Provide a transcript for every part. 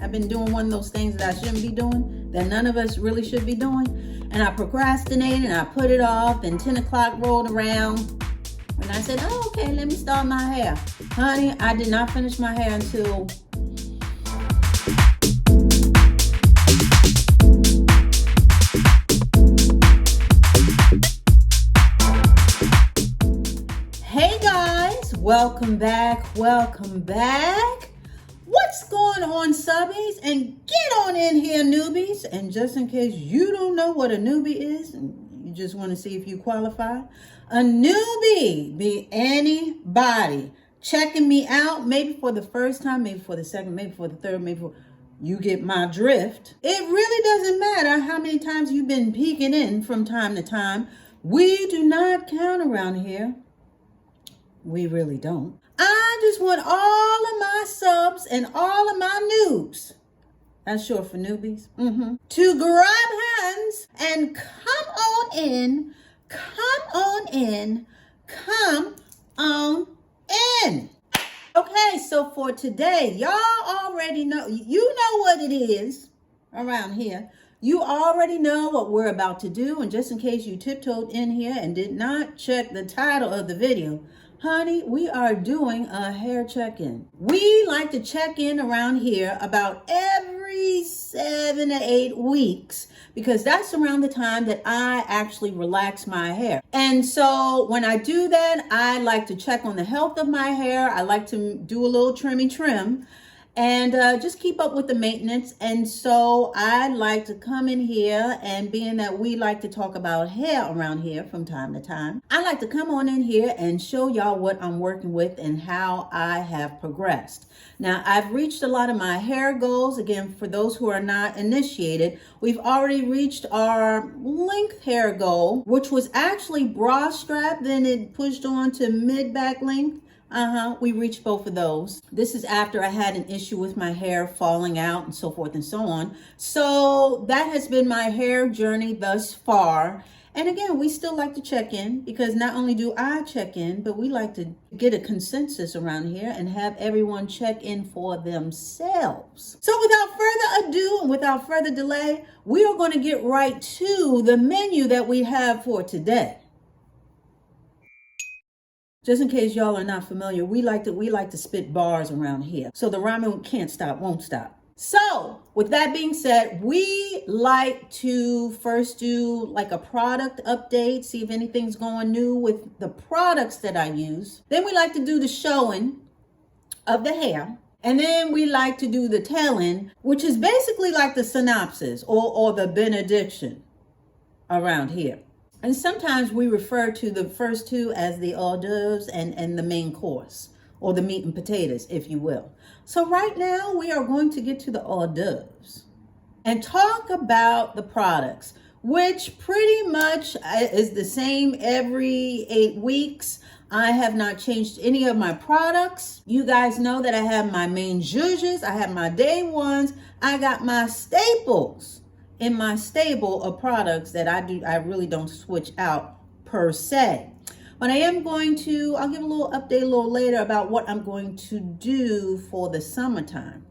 I've been doing one of those things that I shouldn't be doing, that none of us really should be doing. And I procrastinated and I put it off. Then 10 o'clock rolled around and I said, oh, okay, let me start my hair. Honey, I did not finish my hair until Hey guys, welcome back. What's going on, subbies? And get on in here, newbies. And just in case you don't know what a newbie is, and you just want to see if you qualify, a newbie be anybody checking me out, maybe for the first time, maybe for the second, maybe for the third, maybe for, you get my drift. It really doesn't matter how many times you've been peeking in from time to time. We do not count around here. We really don't. I just want all of my subs and all of my noobs, that's short for newbies, to grab hands and come on in. Okay, so for today, y'all already know, you know what it is around here. You already know what we're about to do. And just in case you tiptoed in here and did not check the title of the video, honey, we are doing a hair check-in. We like to check in around here about every 7 to 8 weeks because that's around the time that I actually relax my hair. And so when I do that, I like to check on the health of my hair. I like to do a little trim and just keep up with the maintenance. And so I like to come in here, and being that we like to talk about hair around here from time to time, I like to come on in here and show y'all what I'm working with and how I have progressed. Now, I've reached a lot of my hair goals. Again, for those who are not initiated, we've already reached our length hair goal, which was actually bra strap, then it pushed on to mid-back length. We reached both of those. This is after I had an issue with my hair falling out and so forth and so on. So that has been my hair journey thus far. And again, we still like to check in because not only do I check in, but we like to get a consensus around here and have everyone check in for themselves. So without further ado and without further delay, we are going to get right to the menu that we have for today. Just in case y'all are not familiar, we like to spit bars around here. So the rhyming can't stop, won't stop. So with that being said, we like to first do like a product update, see if anything's going new with the products that I use. Then we like to do the showing of the hair. And then we like to do the telling, which is basically like the synopsis or the benediction around here. And sometimes we refer to the first two as the hors d'oeuvres and the main course, or the meat and potatoes, if you will. So right now we are going to get to the hors d'oeuvres and talk about the products, which pretty much is the same every 8 weeks. I have not changed any of my products. You guys know that I have my main zhuzhes, I have my day ones, I got my staples in my stable of products that I really don't switch out per se. But I am going to, I'll give a little update a little later about what I'm going to do for the summertime.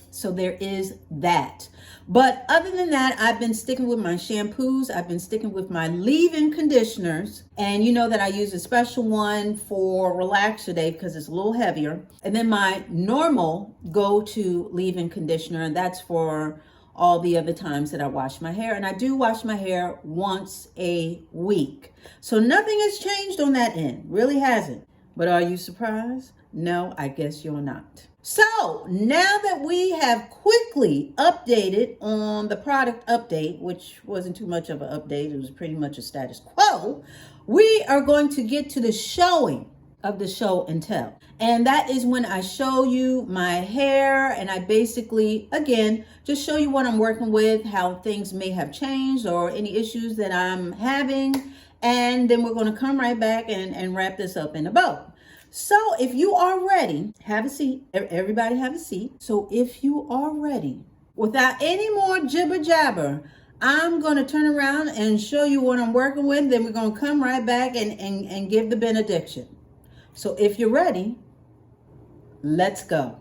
So there is that. But other than that, I've been sticking with my shampoos. I've been sticking with my leave-in conditioners. And you know that I use a special one for Relaxer Day because it's a little heavier. And then my normal go-to leave-in conditioner, and that's for all the other times that I wash my hair. And I do wash my hair once a week. So nothing has changed on that end. Really hasn't. But are you surprised? No, I guess you're not. So now that we have quickly updated on the product update, which wasn't too much of an update, it was pretty much a status quo, we are going to get to the showing of the show and tell. And that is when I show you my hair and I basically, again, just show you what I'm working with, how things may have changed or any issues that I'm having. And then we're going to come right back and wrap this up in a bow. So if you are ready, have a seat. Everybody have a seat. So if you are ready, without any more jibber jabber, I'm going to turn around and show you what I'm working with. Then we're going to come right back and give the benediction. So if you're ready, let's go.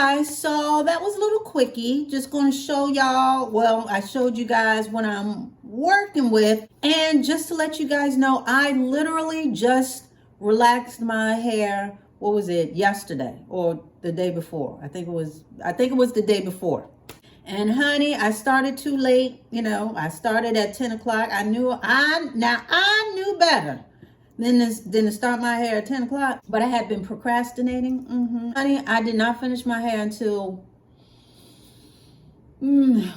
guys, so that was a little quickie. Just going to show y'all, well, I showed you guys what I'm working with. And just to let you guys know, I literally just relaxed my hair, what was it, yesterday or the day before? I think it was the day before. And honey, I started too late. You know, I started at 10 o'clock. I knew better than to start my hair at 10 o'clock. But I had been procrastinating. Honey, I did not finish my hair until 1,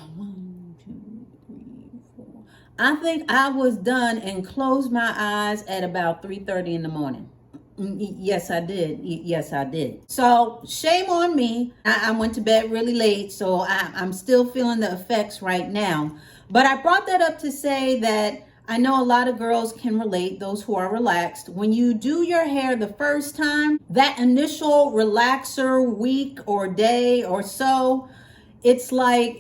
2, 3, 4. I think I was done and closed my eyes at about 3:30 in the morning. Yes, I did. Yes, I did. So shame on me. I went to bed really late, so I'm still feeling the effects right now. But I brought that up to say that I know a lot of girls can relate, those who are relaxed. When you do your hair the first time, that initial relaxer week or day or so, it's like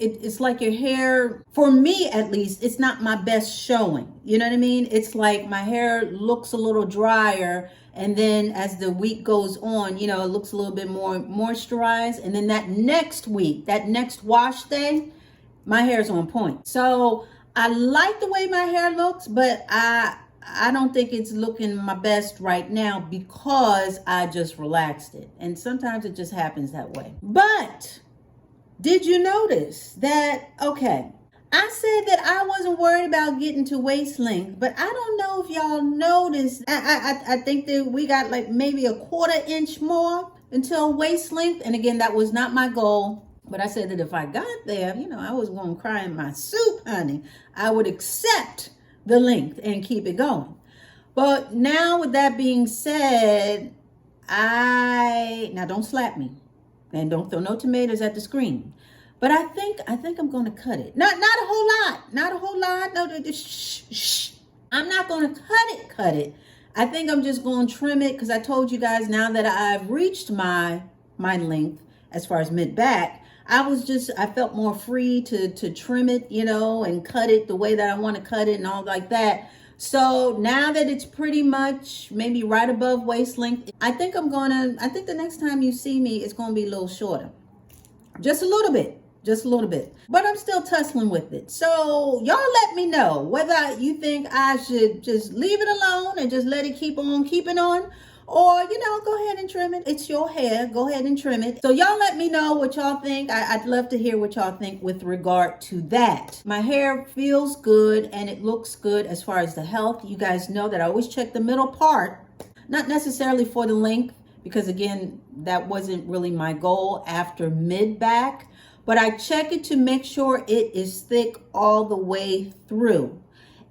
your hair, for me at least, it's not my best showing. You know what I mean? It's like my hair looks a little drier, and then as the week goes on, you know, it looks a little bit more moisturized. And then that next week, that next wash day, my hair's on point. So I like the way my hair looks, but I don't think it's looking my best right now because I just relaxed it. And sometimes it just happens that way. But did you notice that, okay, I said that I wasn't worried about getting to waist length, but I don't know if y'all noticed. I think that we got like maybe a 1/4 inch more until waist length. And again, that was not my goal. But I said that if I got there, you know, I was going to cry in my soup, honey. I would accept the length and keep it going. But now with that being said, now don't slap me. And don't throw no tomatoes at the screen. But I think I'm going to cut it. Not a whole lot. No, shh. I'm not going to cut it. I think I'm just going to trim it because I told you guys now that I've reached my length as far as mid back, I felt more free to trim it, you know, and cut it the way that I want to cut it and all like that. So now that it's pretty much maybe right above waist length, I think the next time you see me, it's going to be a little shorter. Just a little bit. But I'm still tussling with it. So y'all let me know whether you think I should just leave it alone and just let it keep on keeping on, or, you know, go ahead and trim it. It's your hair. Go ahead and trim it. So y'all let me know what y'all think. I'd love to hear what y'all think with regard to that. My hair feels good and it looks good as far as the health. You guys know that I always check the middle part, not necessarily for the length, because again, that wasn't really my goal after mid back, but I check it to make sure it is thick all the way through.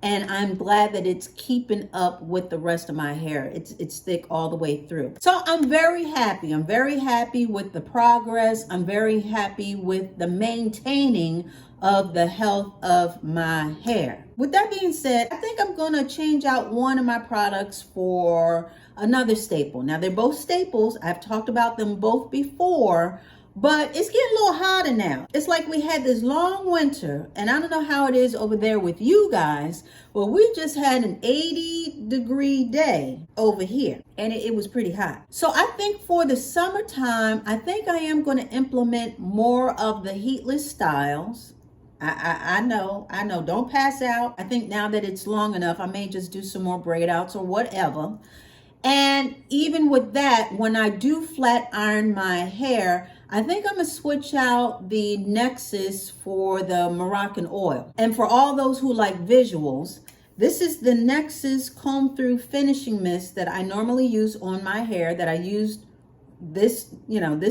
And I'm glad that it's keeping up with the rest of my hair. It's thick all the way through. So I'm very happy. I'm very happy with the progress. I'm very happy with the maintaining of the health of my hair. With that being said, I think I'm going to change out one of my products for another staple. Now, they're both staples. I've talked about them both before, but it's getting a little hotter now. It's like we had this long winter, and I don't know how it is over there with you guys, but we just had an 80-degree day over here, and it was pretty hot. So I think for the summertime, I think I am going to implement more of the heatless styles. I know, don't pass out. I think now that it's long enough, I may just do some more braid outs or whatever. And even with that, when I do flat iron my hair, I think I'm going to switch out the Nexus for the Moroccan oil. And for all those who like visuals, this is the Nexus Comb Through Finishing Mist that I normally use on my hair, that I used this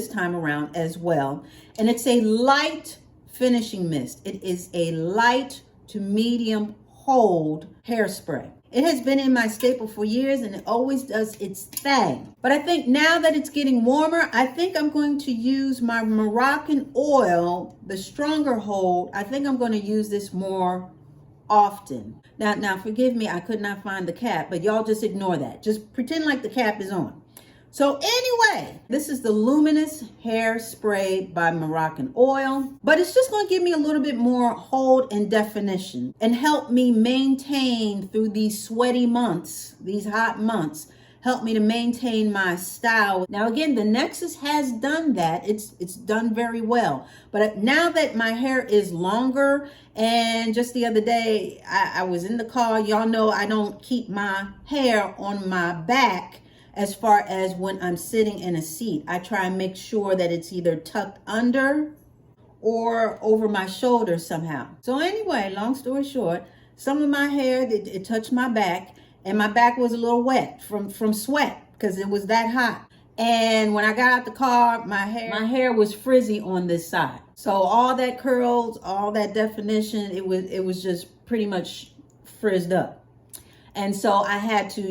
time around as well. And it's a light finishing mist. It is a light to medium hold hairspray. It has been in my staple for years and it always does its thing. But I think now that it's getting warmer, I think I'm going to use my Moroccan oil, the stronger hold. I think I'm going to use this more often. Now forgive me, I could not find the cap, but y'all just ignore that. Just pretend like the cap is on. So anyway, this is the Luminous Hair Spray by Moroccan Oil, but it's just going to give me a little bit more hold and definition and help me maintain through these sweaty months, these hot months, help me to maintain my style. Now again, the Nexus has done that. It's done very well. But now that my hair is longer, and just the other day, I was in the car. Y'all know I don't keep my hair on my back as far as when I'm sitting in a seat. I try and make sure that it's either tucked under or over my shoulder somehow. So anyway, long story short, some of my hair, it touched my back, and my back was a little wet from sweat because it was that hot. And when I got out the car, my hair was frizzy on this side. So all that curls, all that definition, it was just pretty much frizzed up. And so I had to,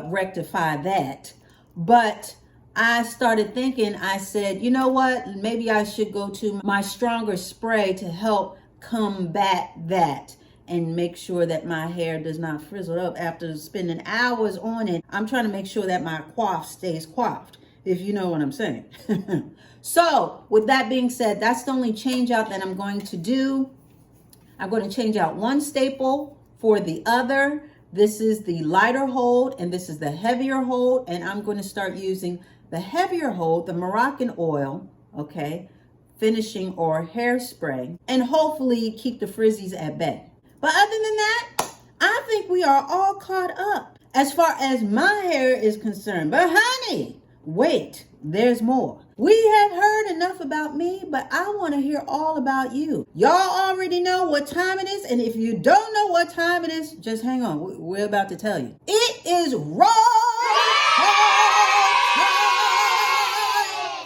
rectify that. But I started thinking, I said, you know what? Maybe I should go to my stronger spray to help combat that and make sure that my hair does not frizzle up after spending hours on it. I'm trying to make sure that my coif stays coiffed, if you know what I'm saying. So with that being said, that's the only change out that I'm going to do. I'm going to change out one staple for the other. This is the lighter hold and this is the heavier hold. And I'm going to start using the heavier hold, the Moroccan oil, okay, finishing or hairspray, and hopefully keep the frizzies at bay. But other than that, I think we are all caught up as far as my hair is concerned. But honey, wait, there's more. We have heard enough about me, but I want to hear all about you. Y'all already know what time it is, and if you don't know what time it is, just hang on. We're about to tell you. It is roll call time.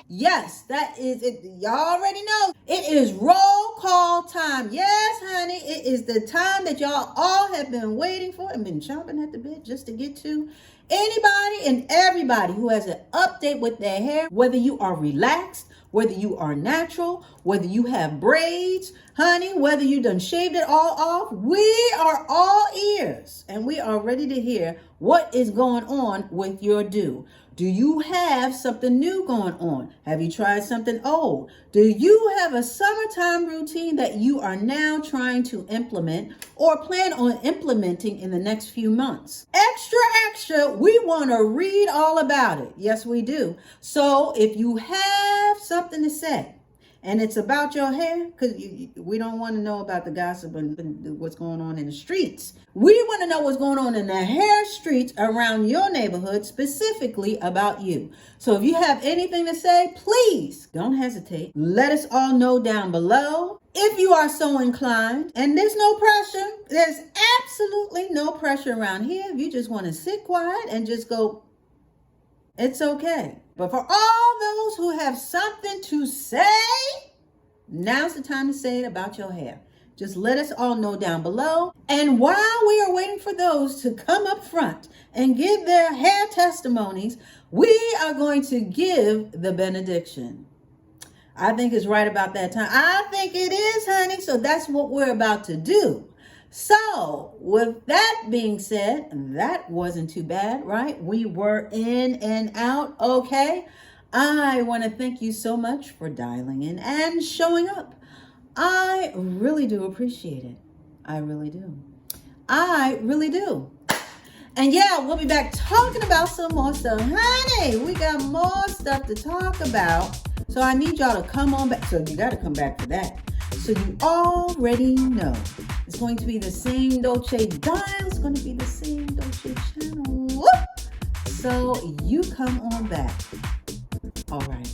Yes, that is it. Y'all already know. It is roll call time. Yes, honey, it is the time that y'all all have been waiting for and been chomping at the bit just to get to. Anybody and everybody who has an update with their hair, whether you are relaxed, whether you are natural, whether you have braids, honey, whether you done shaved it all off, we are all ears and we are ready to hear what is going on with your do. Do you have something new going on? Have you tried something old? Do you have a summertime routine that you are now trying to implement or plan on implementing in the next few months? Extra, extra, we want to read all about it. Yes, we do. So if you have something to say, and it's about your hair, because we don't want to know about the gossip and what's going on in the streets. We want to know what's going on in the hair streets around your neighborhood, specifically about you. So if you have anything to say, please don't hesitate. Let us all know down below if you are so inclined. And there's no pressure. There's absolutely no pressure around here. If you just want to sit quiet and just go, it's okay. But for all those who have something to say, now's the time to say it about your hair. Just let us all know down below. And while we are waiting for those to come up front and give their hair testimonies, we are going to give the benediction. I think it's right about that time. I think it is, honey. So that's what we're about to do. So with that being said, that wasn't too bad, right? We were in and out. Okay. I want to thank you so much for dialing in and showing up. I really do appreciate it. I really do. I really do. And yeah, we'll be back talking about some more stuff. Honey, we got more stuff to talk about. So I need y'all to come on back. So you got to come back for that. So you already know. It's going to be the same Dolce dial. It's going to be the same Dolce channel. Whoop! So you come on back. All right.